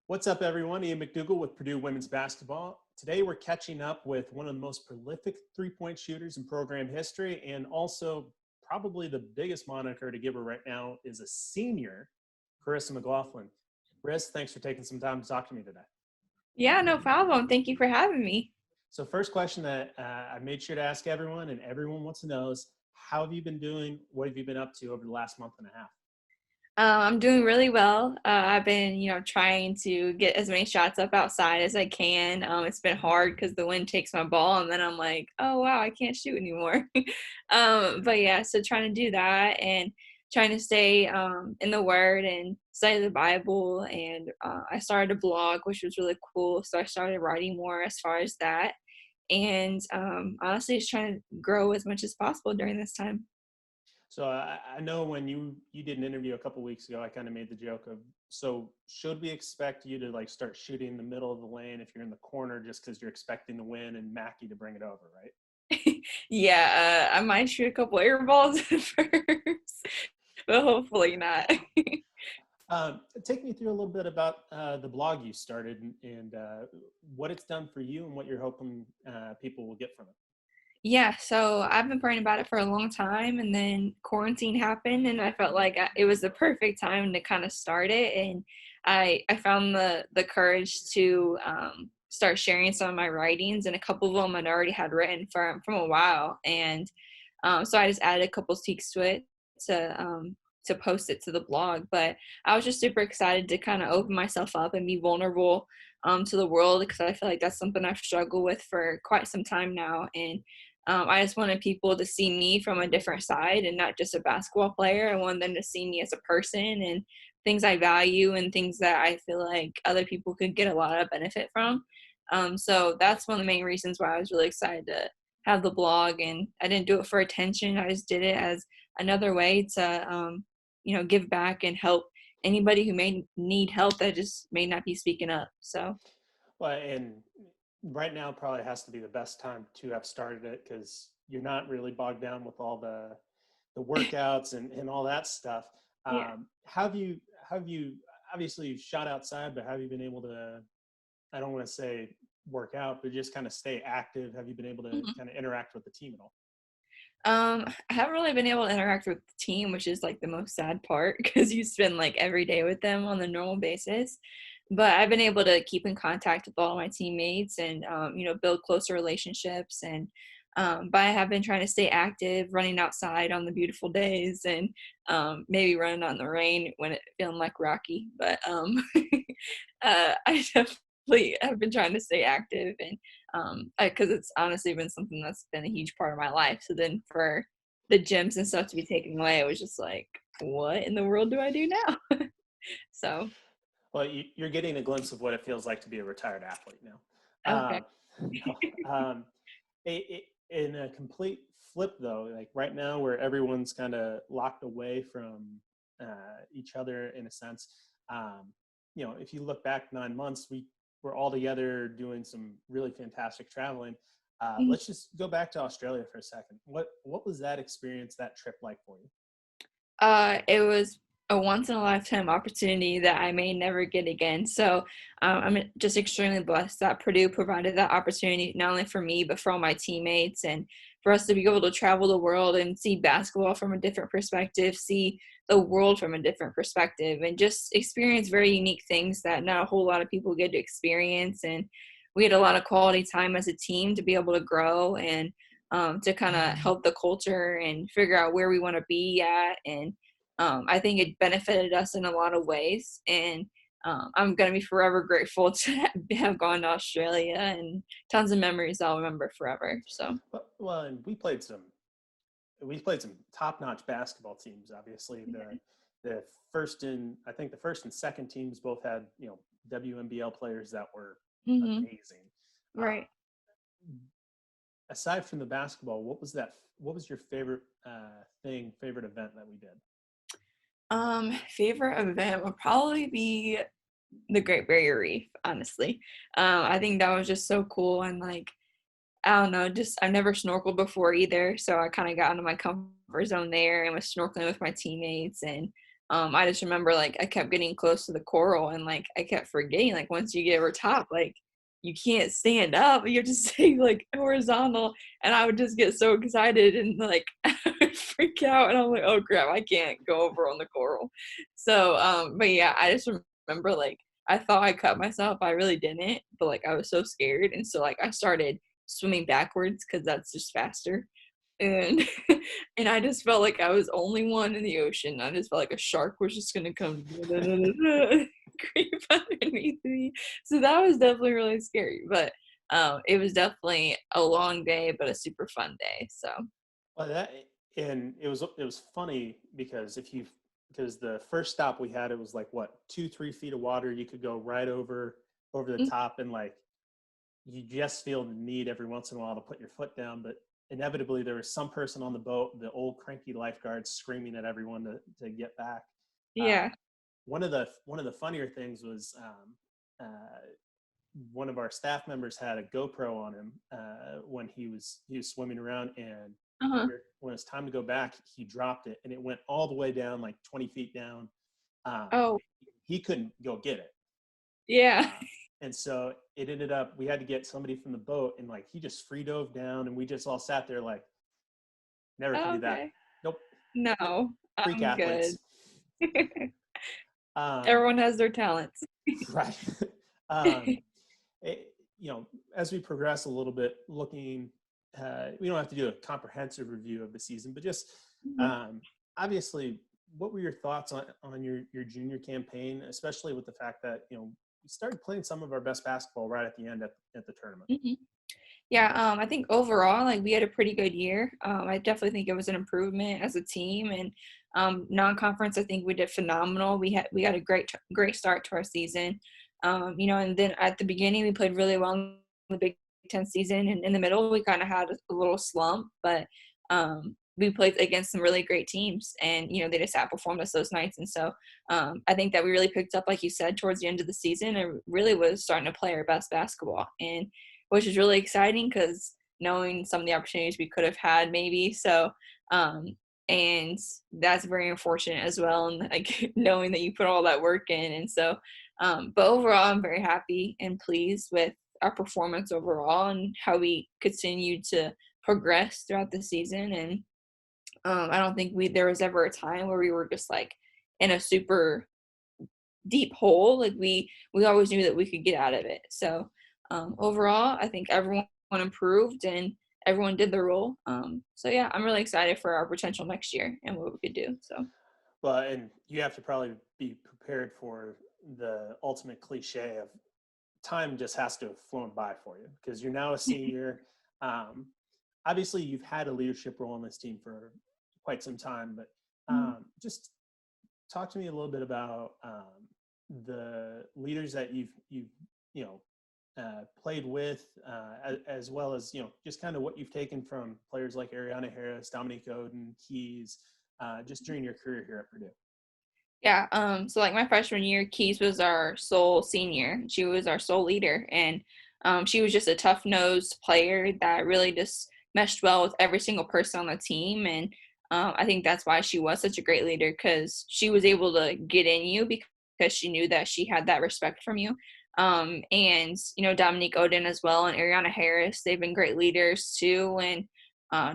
What's up, everyone? Ian McDougall with Purdue Women's Basketball. Today, we're catching up with one of the most prolific three-point shooters in program history, and also probably the biggest moniker to give her right now is a senior, Karissa McLaughlin. Chris, thanks for taking some time to talk to me today. Yeah, no problem. Thank you for having me. So first question that I made sure to ask everyone, and everyone wants to know is, how have you been doing? What have you been up to over the last month and a half? I'm doing really well. I've been, trying to get as many shots up outside as I can. It's been hard because the wind takes my ball, and then I'm like, oh wow, I can't shoot anymore. But yeah, so trying to do that and trying to stay in the Word and study the Bible. And I started a blog, which was really cool. So I started writing more as far as that, and honestly, just trying to grow as much as possible during this time. So I know when you did an interview a couple weeks ago, I kind of made the joke of, so should we expect you to like start shooting in the middle of the lane if you're in the corner just because you're expecting to win and Mackey to bring it over, right? Yeah, I might shoot a couple air balls at first, but hopefully not. Take me through a little bit about the blog you started and what it's done for you and what you're hoping people will get from it. Yeah, so I've been praying about it for a long time, and then quarantine happened, and I felt like it was the perfect time to kind of start it. And I found the courage to start sharing some of my writings, and a couple of them I'd already had written from a while, and so I just added a couple tweaks to it to post it to the blog. But I was just super excited to kind of open myself up and be vulnerable to the world, because I feel like that's something I've struggled with for quite some time now. And I just wanted people to see me from a different side and not just a basketball player. I wanted them to see me as a person and things I value and things that I feel like other people could get a lot of benefit from. So that's one of the main reasons why I was really excited to have the blog. And I didn't do it for attention. I just did it as another way to, give back and help anybody who may need help that just may not be speaking up. So, Well, and right now probably has to be the best time to have started it because you're not really bogged down with all the workouts and all that stuff. yeah. Have you obviously you've shot outside, but have you been able to, I don't want to say work out, but just kind of stay active? Have you been able to Mhm. kind of interact with the team at all? I haven't really been able to interact with the team, which is like the most sad part because you spend like every day with them on the normal basis. But I've been able to keep in contact with all my teammates and build closer relationships. And but I have been trying to stay active, running outside on the beautiful days, and maybe running on the rain when it feeling like Rocky. But I definitely have been trying to stay active, and because it's honestly been something that's been a huge part of my life. So then for the gyms and stuff to be taken away, it was just like, what in the world do I do now? So Well, you're getting a glimpse of what it feels like to be a retired athlete now. okay. No, in a complete flip, though, like right now, where everyone's kind of locked away from each other in a sense, if you look back 9 months, we were all together doing some really fantastic traveling. Let's just go back to Australia for a second. What was that experience, that trip like for you? It was a once in a lifetime opportunity that I may never get again. So I'm just extremely blessed that Purdue provided that opportunity, not only for me, but for all my teammates, and for us to be able to travel the world and see basketball from a different perspective, see the world from a different perspective, and just experience very unique things that not a whole lot of people get to experience. And we had a lot of quality time as a team to be able to grow and to kind of help the culture and figure out where we want to be at. And I think it benefited us in a lot of ways. And I'm going to be forever grateful to have gone to Australia, and tons of memories I'll remember forever. So, Well, and we played some top-notch basketball teams. Obviously, the first and I think the first and second teams both had WNBL players that were hmm amazing. Uh, right. Aside from the basketball, what was that? What was your favorite favorite event that we did? Favorite event would probably be the Great Barrier Reef, honestly. I think that was just so cool. And like, I don't know, just I've never snorkeled before either. So I kind of got into my comfort zone there and was snorkeling with my teammates. And I just remember like I kept getting close to the coral and like I kept forgetting like once you get over top, like you can't stand up. You have to stay like horizontal. And I would just get so excited and like I would freak out and I'm like, oh crap, I can't go over on the coral. So but yeah, I just remember like I thought I cut myself. I really didn't, but like I was so scared. And so like I started swimming backwards because that's just faster. And and I just felt like I was only one in the ocean. I just felt like a shark was just gonna come creep underneath me. So that was definitely really scary. But it was definitely a long day, but a super fun day. So Well, that and it was funny because because the first stop we had, it was like what 2-3 feet of water. You could go right over the mm, top, and like you just feel the need every once in a while to put your foot down. But inevitably, there was some person on the boat, the old cranky lifeguards, screaming at everyone to get back. yeah. Um, one of the funnier things was one of our staff members had a GoPro on him when he was swimming around, and Uh-huh. when it's time to go back, he dropped it and it went all the way down, like 20 feet down. Um, Oh, he couldn't go get it, yeah. uh, and so it ended up we had to get somebody from the boat, and like he just free dove down, and we just all sat there like never can do that. Okay. Nope, nope. No, Freak I'm good. athletes. Um, Everyone has their talents. right. um, it, as we progress a little bit, looking, we don't have to do a comprehensive review of the season, but just Mhm. um, obviously, what were your thoughts on your junior campaign, especially with the fact that we started playing some of our best basketball right at the end at the tournament. Mhm. Yeah, I think overall, like we had a pretty good year. I definitely think it was an improvement as a team, and non-conference, I think we did phenomenal. We got a great start to our season, and then at the beginning we played really well in the Big Ten season, and in the middle we kind of had a little slump, but we played against some really great teams, and they just outperformed us those nights, and so I think that we really picked up, like you said, towards the end of the season, and really was starting to play our best basketball, and which is really exciting because knowing some of the opportunities we could have had maybe. So, um, and that's very unfortunate as well. And like knowing that you put all that work in. And so, but overall, I'm very happy and pleased with our performance overall and how we continued to progress throughout the season. And I don't think there was ever a time where we were just like in a super deep hole. Like we always knew that we could get out of it. So overall, I think everyone improved and everyone did their role. So yeah, I'm really excited for our potential next year and what we could do. So Well, and you have to probably be prepared for the ultimate cliche of time just has to have flown by for you because you're now a senior. Um, Obviously, you've had a leadership role on this team for quite some time, but just talk to me a little bit about the leaders that you've you know played with, as well as just kind of what you've taken from players like Ariana Harris, Dominique Oden, Keys, just during your career here at Purdue. yeah, so like my freshman year, Keys was our sole senior. She was our sole leader, and she was just a tough nosed player that really just meshed well with every single person on the team. And I think that's why she was such a great leader because she was able to get in you because she knew that she had that respect from you. And Dominique Oden as well and Ariana Harris, they've been great leaders too. And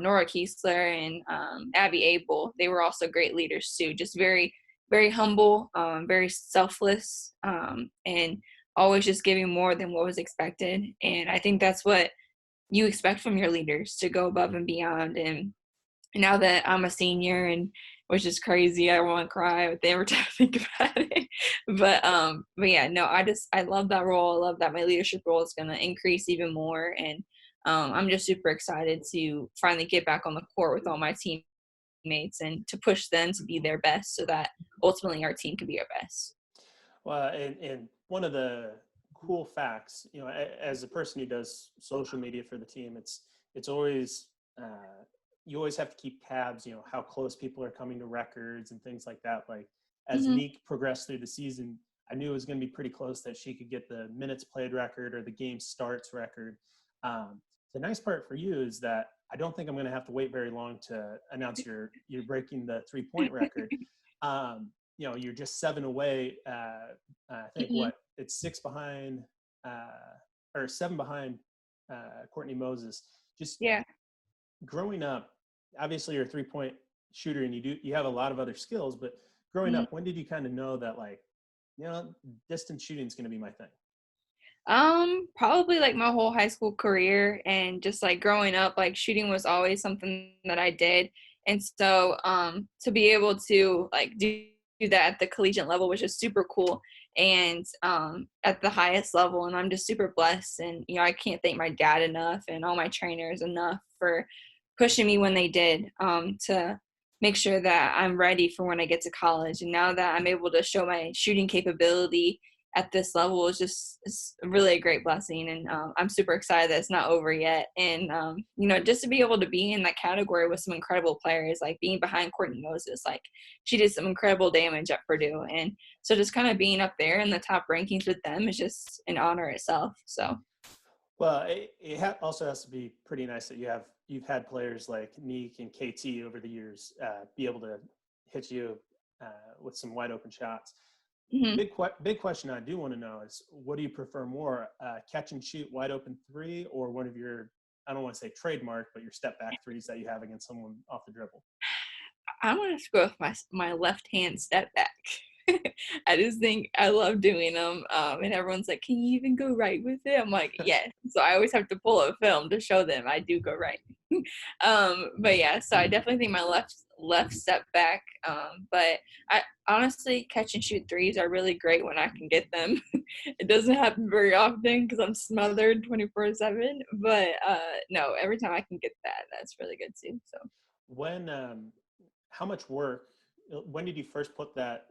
Nora Kiesler and Abby Abel, they were also great leaders too. Just very humble, very selfless, and always just giving more than what was expected. And I think that's what you expect from your leaders to go above and beyond. And now that I'm a senior, and which is crazy, I want to cry every time I think about it. But yeah, no, I love that role. I love that my leadership role is going to increase even more, and I'm just super excited to finally get back on the court with all my teammates and to push them to be their best so that ultimately our team can be our best. Well, and one of the cool facts, as a person who does social media for the team, it's always you always have to keep tabs, how close people are coming to records and things like that. Like as Mm-hmm. Neek progressed through the season, I knew it was going to be pretty close that she could get the minutes played record or the game starts record. Um, the nice part for you is that I don't think I'm going to have to wait very long to announce you're breaking the 3-point record. you're just 7 away. I think Mhm. it's 6 behind, or 7 behind Courtney Moses. Just Yeah. growing up, obviously you're a 3-point shooter and you have a lot of other skills, but growing Mhm. up, when did you kind of know that, like, distance shooting is going to be my thing? Probably like my whole high school career and just like growing up, like shooting was always something that I did. And so to be able to like do that at the collegiate level was just super cool and at the highest level. And I'm just super blessed. And I can't thank my dad enough and all my trainers enough for pushing me when they did to make sure that I'm ready for when I get to college. And now that I'm able to show my shooting capability at this level is just it's really a great blessing, and I'm super excited that it's not over yet. And just to be able to be in that category with some incredible players, like being behind Courtney Moses, like she did some incredible damage at Purdue, and so just kind of being up there in the top rankings with them is just an honor itself. So Well, also has to be pretty nice that you've had players like Neek and KT over the years be able to hit you with some wide open shots. mhm. Big question I do want to know is, what do you prefer more, catch and shoot wide open three, or one of your, I don't want to say trademark, but your step back threes that you have against someone off the dribble? I'm gonna have to go with my left hand step back. I just think I love doing them, and everyone's like, "Can you even go right with it?" I'm like, "Yes." So I always have to pull a film to show them I do go right. But yeah, so I definitely think my left step back. But I honestly catch and shoot threes are really great when I can get them. It doesn't happen very often because I'm smothered 24/7. But no, every time I can get that, that's really good too. So. When how much work? When did you first put that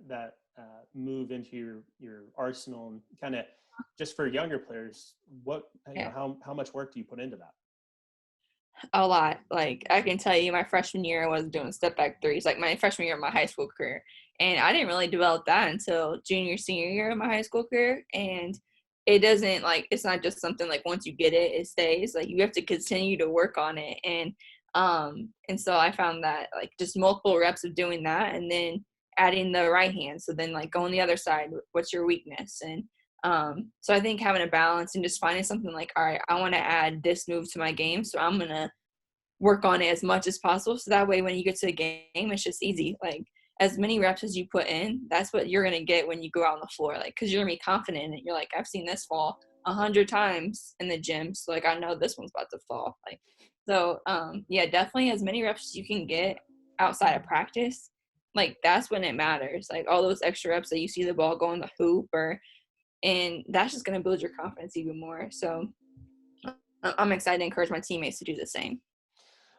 move into your arsenal, and kind of, just for younger players, what, Yeah. how much work do you put into that? A lot. Like I can tell you, my freshman year I was doing step back threes, like my freshman year of my high school career, and I didn't really develop that until junior senior year of my high school career. And it doesn't like it's not just something like once you get it, it stays. Like you have to continue to work on it, and so I found that like just multiple reps of doing that, and then adding the right hand. So then like going the other side, what's your weakness and so I think having a balance and just finding something like, all right, I want to add this move to my game. So I'm going to work on it as much as possible. So that way, when you get to the game, it's just easy. Like as many reps as you put in, that's what you're going to get when you go out on the floor. Like, cause you're going to be confident in it. You're like, I've seen this fall 100 times in the gym. So like, I know this one's about to fall. Like, so yeah, definitely as many reps as you can get outside of practice. Like that's when it matters. Like all those extra reps that you see the ball go in the hoop and that's just going to build your confidence even more. So I'm excited to encourage my teammates to do the same.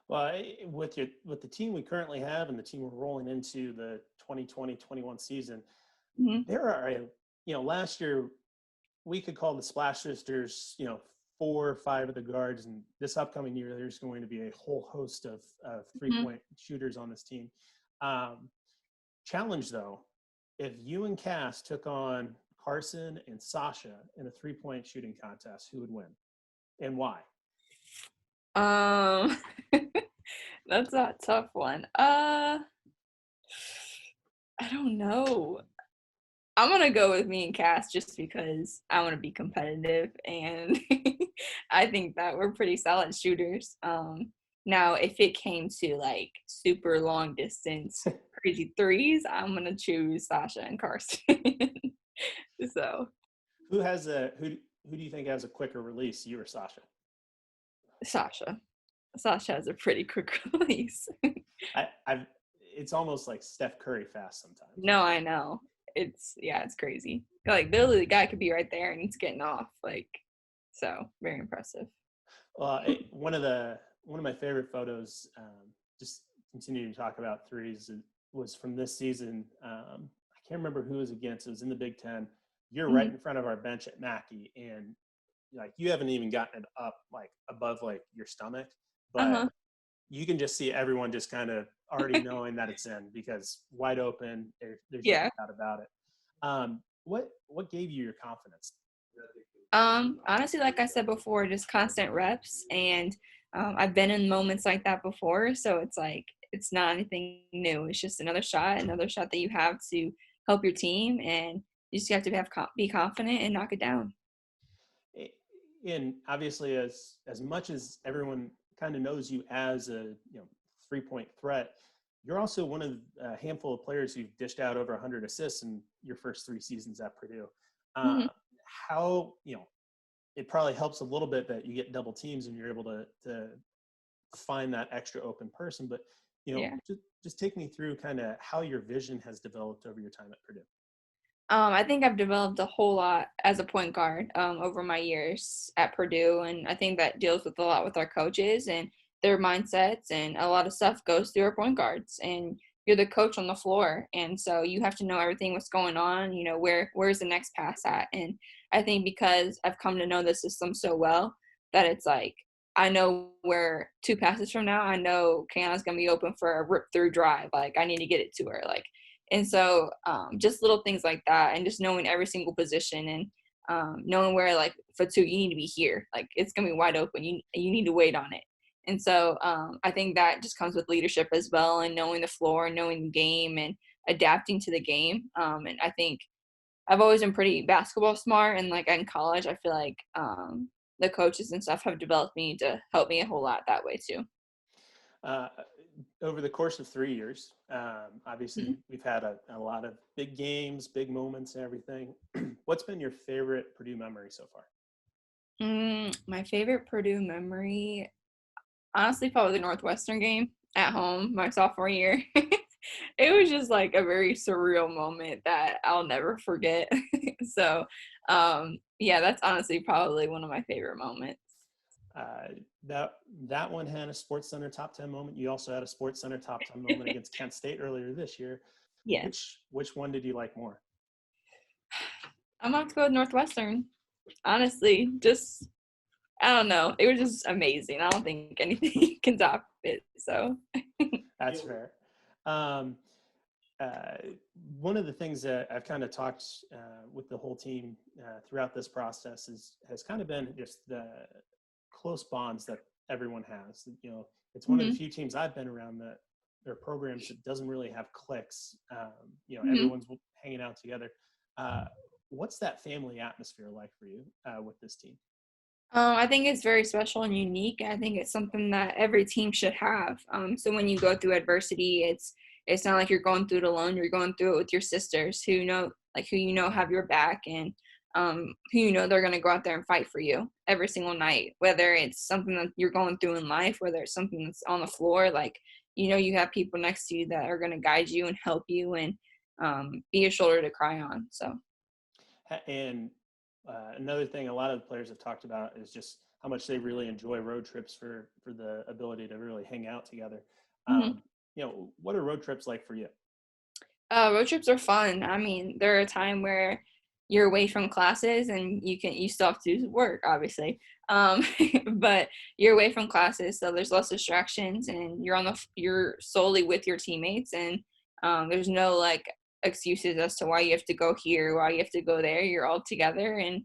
Well, with the team we currently have and the team we're rolling into the 2020-21 season, Mm-hmm. there are last year we could call the Splash Sisters, 4 or 5 of the guards, and this upcoming year there's going to be a whole host of Mm-hmm. 3-point shooters on this team. Challenge though, if you and Cass took on Carson and Sasha in a 3-point shooting contest, who would win and why? Um, that's a tough one. I don't know. I'm gonna go with me and Cass just because I want to be competitive, and I think that we're pretty solid shooters. Now if it came to like super long distance crazy threes, I'm gonna choose Sasha and Carson. So Who do you think has a quicker release, you or Sasha? Sasha. Sasha has a pretty quick release. I've It's almost like Steph Curry fast sometimes. No, I know. It's crazy. Like literally the guy could be right there and he's getting off. Like so very impressive. One of my favorite photos, just continuing to talk about threes, was from this season. I can't remember who it was against. It was in the Big Ten. You're right Mhm. in front of our bench at Mackey, and like you haven't even gotten it up like above like your stomach, but Uh-huh. you can just see everyone just kind of already knowing that it's in, because wide open. There's no Yeah. doubt about it. What gave you your confidence? Honestly, like I said before, just constant reps and I've been in moments like that before, so it's like it's not anything new. It's just another shot that you have to help your team, and you just have to be confident and knock it down. And obviously, as much as everyone kind of knows you as a 3-point threat, you're also one of a handful of players who've dished out over 100 assists in your first 3 seasons at Purdue. Mm-hmm. How it probably helps a little bit that you get double teams and you're able to find that extra open person, but Yeah. just take me through kind of how your vision has developed over your time at Purdue. I think I've developed a whole lot as a point guard over my years at Purdue, and I think that deals with a lot with our coaches and their mindsets, and a lot of stuff goes through our point guards. And you're the coach on the floor, and so you have to know everything what's going on. Where's the next pass at? And I think because I've come to know the system so well that it's like I know where 2 passes from now, I know Kiana's gonna be open for a rip through drive. Like I need to get it to her. And so just little things like that, and just knowing every single position, and knowing where, like, for 2, you need to be here. Like, it's going to be wide open. You need to wait on it. And so I think that just comes with leadership as well, and knowing the floor and knowing the game and adapting to the game. And I think I've always been pretty basketball smart. And, like, in college, I feel like the coaches and stuff have developed me to help me a whole lot that way too. Over the course of 3 years, obviously Mm-hmm. we've had a lot of big games, big moments, and everything. What's been your favorite Purdue memory so far? My favorite Purdue memory, honestly, probably the Northwestern game at home my sophomore year. It was just like a very surreal moment that I'll never forget. So, yeah, that's honestly probably one of my favorite moments. Uh, that one had a Sports Center top 10 moment. You also had a Sports Center top 10 moment against Kent State earlier this year. Yeah, Which one did you like more? I'm about to go with Northwestern. Honestly, just I don't know. It was just amazing. I don't think anything can top it. So That's fair. Um, uh, One of the things that I've kind of talked with the whole team throughout this process has kind of been just the close bonds that everyone has. It's one of the mhm, few teams I've been around that their programs that doesn't really have cliques. mhm. Everyone's hanging out together. Uh, what's that family atmosphere like for you with this team? I think it's very special and unique. I think it's something that every team should have. So when you go through adversity, it's not like you're going through it alone. You're going through it with your sisters who have your back, and who they're going to go out there and fight for you every single night. Whether it's something that you're going through in life, whether it's something that's on the floor, like you have people next to you that are going to guide you and help you, and be a shoulder to cry on. So. And another thing a lot of the players have talked about is just how much they really enjoy road trips for the ability to really hang out together. Mhm. What are road trips like for you? Road trips are fun. I mean, they're a time where you're away from classes and you still have to work, obviously. Um, but you're away from classes, so there's less distractions, and you're solely with your teammates, and there's no like excuses as to why you have to go here, why you have to go there. You're all together, and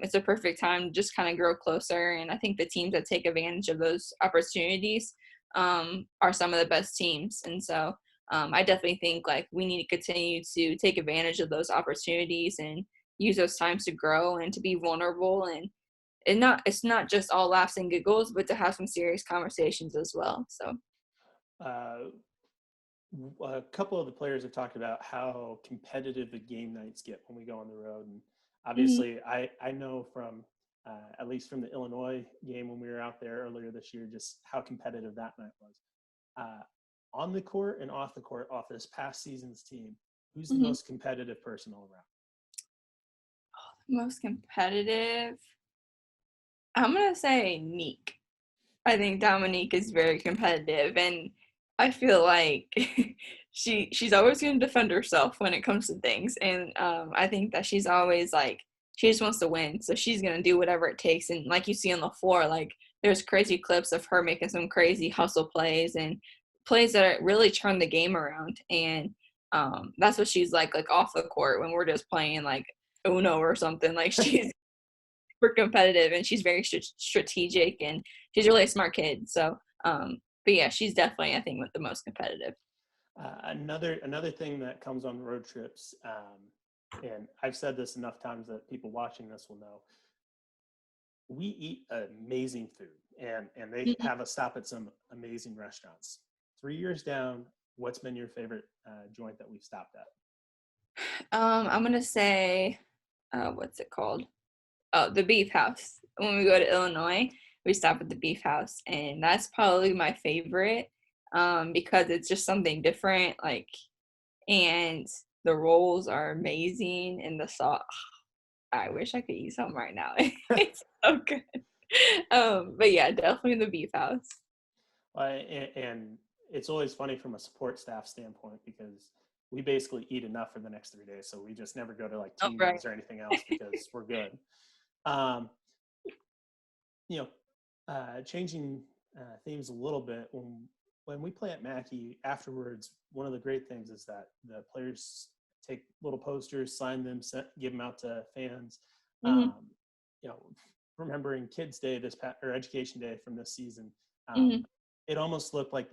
it's a perfect time to just kind of grow closer. And I think the teams that take advantage of those opportunities are some of the best teams, and so. I definitely think like we need to continue to take advantage of those opportunities and use those times to grow and to be vulnerable, and it's not just all laughs and giggles, but to have some serious conversations as well. So. Uh, a couple of the players have talked about how competitive the game nights get when we go on the road, and Mhm. obviously, I know from at least from the Illinois game when we were out there earlier this year, just how competitive that night was. Uh, on the court and off the court, off this past season's team, who's the Mhm. most competitive person all around? Most competitive, I'm gonna say Neek. I think Dominique is very competitive, and I feel like she's always going to defend herself when it comes to things, and I think that she's always like she just wants to win, so she's going to do whatever it takes. And like you see on the floor, like there's crazy clips of her making some crazy hustle plays and plays that really turn the game around, and that's what she's like off the court when we're just playing like Uno or something. Like she's super competitive, and she's very strategic, and she's really a smart kid. So, but yeah, she's definitely, I think, the most competitive. Another thing that comes on road trips, and I've said this enough times that people watching this will know, we eat amazing food, and they Mhm. have us stop at some amazing restaurants. 3 years down, what's been your favorite joint that we've stopped at? I'm gonna say, what's it called? Oh, the Beef House. When we go to Illinois, we stop at the Beef House, and that's probably my favorite, because it's just something different. Like, and the rolls are amazing, and the sauce. I wish I could eat some right now. It's so good. But yeah, definitely the Beef House. And it's always funny from a support staff standpoint because we basically eat enough for the next 3 days, so we just never go to like Oh, team right. meals or anything else because we're good. Um, you know, changing themes a little bit. When we play at Mackey afterwards, one of the great things is that the players take little posters, sign them, give them out to fans. Mhm. Um, you know, remembering Kids Day or Education Day from this season, Mhm. it almost looked like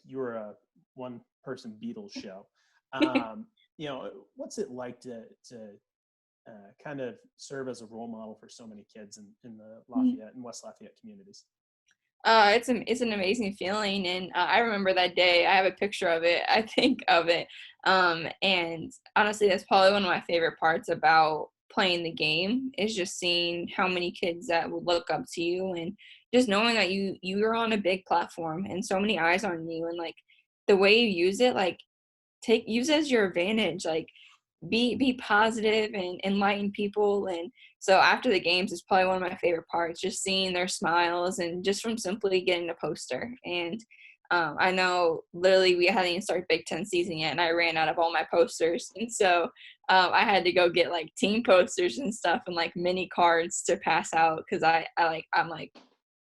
you were a one person Beatles show. Um, what's it like to kind of serve as a role model for so many kids in the Mhm. Lafayette and West Lafayette communities? It's an amazing feeling, and I remember that day. I have a picture of it. I think of it, and honestly, that's probably one of my favorite parts about playing the game is just seeing how many kids that would look up to you, and just knowing that you're on a big platform and so many eyes on you, and like the way you use it, like take use it as your advantage, like be positive and enlighten people. And so after the games is probably one of my favorite parts, just seeing their smiles and just from simply getting a poster. And I know literally we hadn't even started Big Ten season yet, and I ran out of all my posters, and so I had to go get like team posters and stuff and like mini cards to pass out because I'm like,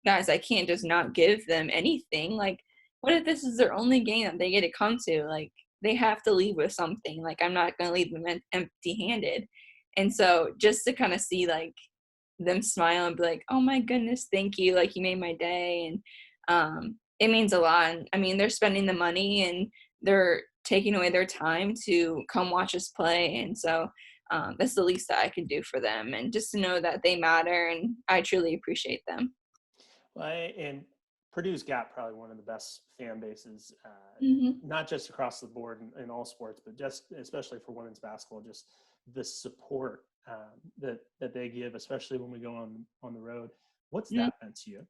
guys, I can't just not give them anything. Like, what if this is their only game that they get to come to? Like, they have to leave with something. Like, I'm not gonna leave them empty handed. And so just to kind of see like them smile and be like, "Oh my goodness, thank you! Like, you made my day," and it means a lot. And I mean, they're spending the money and they're taking away their time to come watch us play, and so that's the least that I can do for them. And just to know that they matter, and I truly appreciate them. Well, and Purdue's got probably one of the best fan bases, Mhm. not just across the board in all sports, but just especially for women's basketball. Just the support that they give, especially when we go on the road. What's Mhm. that meant to you?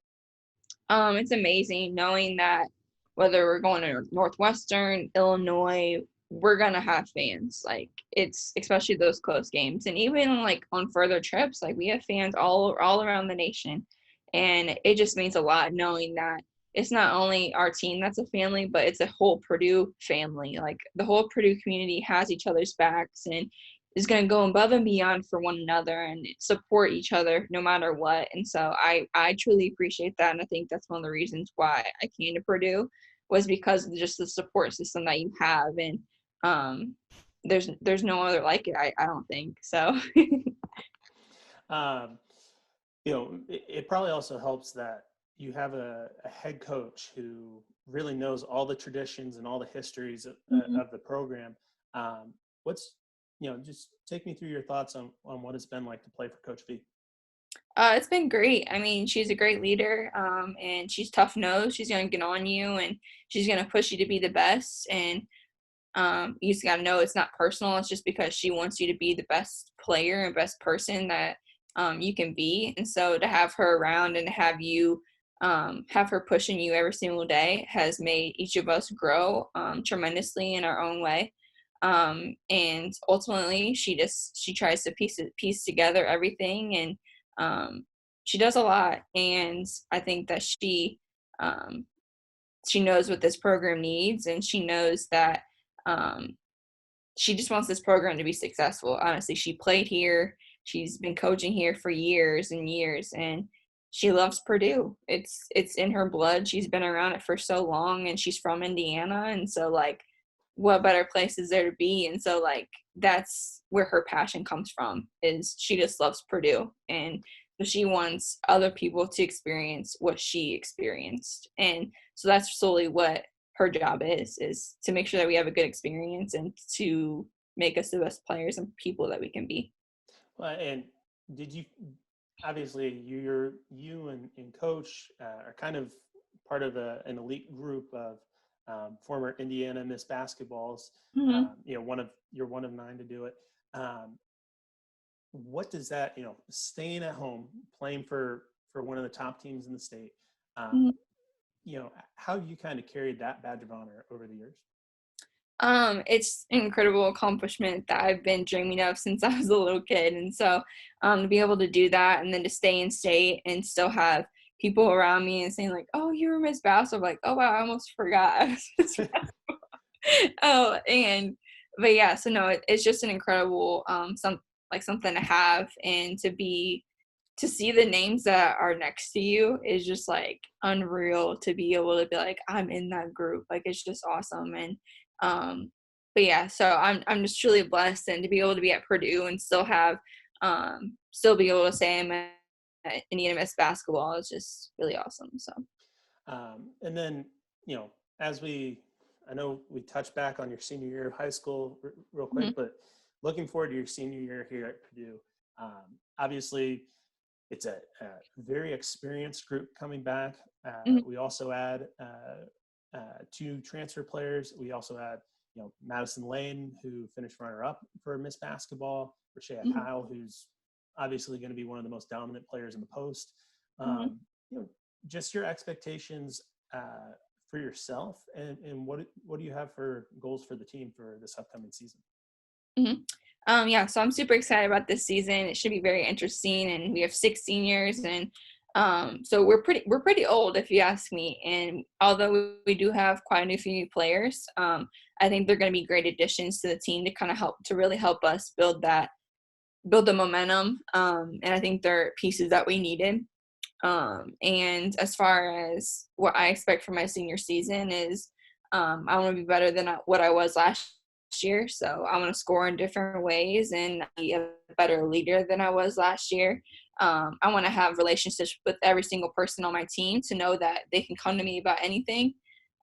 It's amazing knowing that whether we're going to Northwestern, Illinois, we're gonna have fans. Like it's especially those close games, and even like on further trips, like we have fans all around the nation, and it just means a lot knowing that it's not only our team that's a family, but it's a whole Purdue family. Like the whole Purdue community has each other's backs and is going to go above and beyond for one another and support each other no matter what. And so I truly appreciate that, and I think that's one of the reasons why I came to Purdue was because of just the support system that you have. And um there's no other like it. I don't think so. Um, it probably also helps that you have a head coach who really knows all the traditions and all the histories Mhm. of the program. What's just take me through your thoughts on what it's been like to play for Coach V. It's been great. I mean, she's a great leader, and she's tough nosed. She's gonna get on you, and she's gonna push you to be the best. And you just got to know it's not personal. It's just because she wants you to be the best player and best person that you can be. And so to have her around and have you have her pushing you every single day has made each of us grow tremendously in our own way. And ultimately, she tries to piece together everything, and um, she does a lot. And I think that um, she knows what this program needs, and she knows that um, she just wants this program to be successful. Honestly, she played here. She's been coaching here for years and years, and she loves Purdue. It's in her blood. She's been around it for so long, and she's from Indiana, and so like, what better place is there to be? And so like, that's where her passion comes from. Is she just loves Purdue, and so she wants other people to experience what she experienced, and so that's solely what her job is to make sure that we have a good experience and to make us the best players and people that we can be. Well, and did you obviously you and coach are kind of part of an elite group of former Indiana Miss Basketballs. Hmm. You're one of nine to do it. Um, what does that, staying at home, playing for one of the top teams in the state, um, how you kind of carried that badge of honor over the years? It's an incredible accomplishment that I've been dreaming of since I was a little kid. And so to be able to do that and then to stay in state and still have people around me and saying like, oh, you were Miss Bass. I'm like, oh wow, I almost forgot I was Miss Bass. Oh, and but yeah, so no, it's just an incredible something to have and to see the names that are next to you is just like unreal to be able to be like I'm in that group. Like it's just awesome. And but yeah, so I'm just truly blessed and to be able to be at Purdue and still have still be able to say I'm at Indiana Miss Basketball is just really awesome. So And then, as I know we touched back on your senior year of high school real quick, mhm, but looking forward to your senior year here at Purdue. Obviously, it's a very experienced group coming back. mhm, We also add two transfer players. We also add, Madison Lane, who finished runner-up for Miss Basketball, Rashea mhm, Kyle, who's obviously going to be one of the most dominant players in the post. mhm. Um, you know, just your expectations for yourself, and what do you have for goals for the team for this upcoming season? Mhm. Yeah, so I'm super excited about this season. It should be very interesting, and we have six seniors, and so we're pretty old if you ask me. And although we do have quite a few new players, I think they're going to be great additions to the team to kind of help to really help us build the momentum. And I think they're pieces that we needed. And as far as what I expect for my senior season is, I want to be better than what I was last year. So I want to score in different ways and be a better leader than I was last year. I want to have relationships with every single person on my team to know that they can come to me about anything.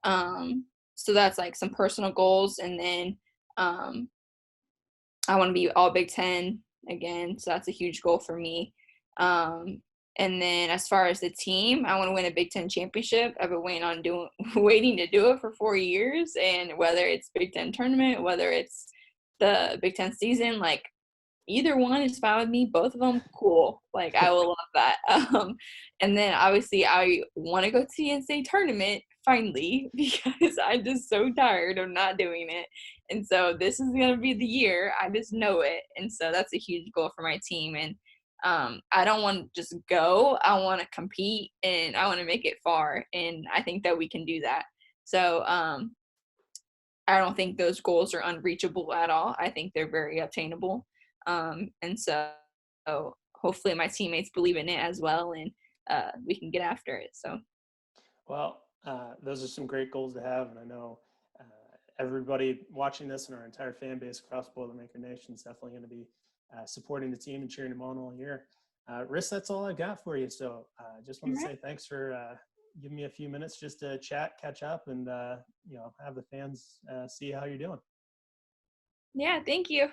Um, so that's like some personal goals. And then um, I want to be all Big Ten again, so that's a huge goal for me. Um, and then as far as the team, I want to win a Big Ten championship. I've been waiting to do it for 4 years, and whether it's Big Ten tournament, whether it's the Big Ten season, like either one is fine with me. Both of them, cool. Like I will love that. And then obviously I want to go to the NCAA tournament finally because I'm just so tired of not doing it. And so this is gonna be the year. I just know it. And so that's a huge goal for my team. And I don't want to just go. I want to compete and I want to make it far. And I think that we can do that. So I don't think those goals are unreachable at all. I think they're very obtainable. And so hopefully my teammates believe in it as well and we can get after it. So, Well, those are some great goals to have, and I know everybody watching this and our entire fan base across Boilermaker Nation is definitely going to be supporting the team and cheering them on all year. Riss, that's all I got for you. So I just all want to right. say thanks for giving me a few minutes just to chat, catch up, and have the fans see how you're doing. Yeah, thank you.